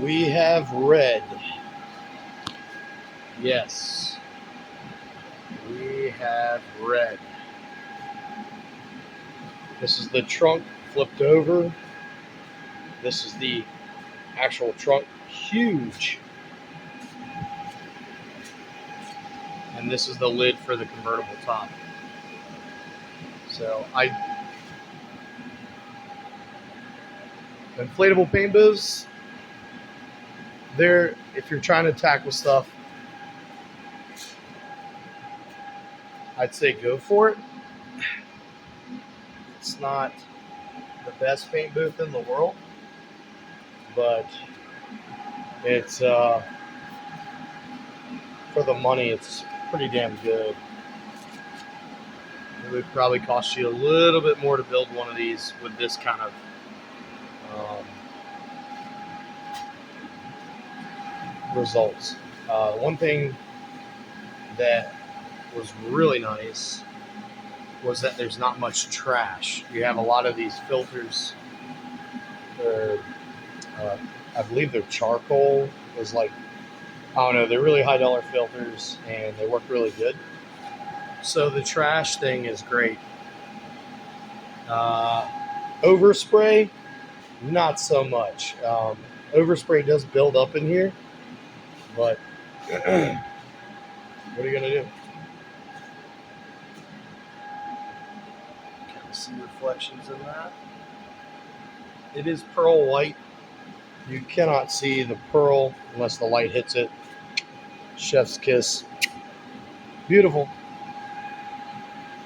We have red. Yes, we have red. This is the trunk flipped over. This is the actual trunk, huge. And this is the lid for the convertible top. So inflatable paint booths, they're, if you're trying to tackle stuff, I'd say go for it. It's not the best paint booth in the world, but it's for the money, it's pretty damn good. It would probably cost you a little bit more to build one of these with this kind of results. One thing that was really nice was that there's not much trash. You have a lot of these filters. They're, I believe they're charcoal. Is like, I don't know, they're really high dollar filters and they work really good. So the trash thing is great. Overspray, not so much. Overspray does build up in here, but what are you gonna do? Can you see reflections in that? It is pearl white. You cannot see the pearl unless the light hits it. Chef's kiss. Beautiful.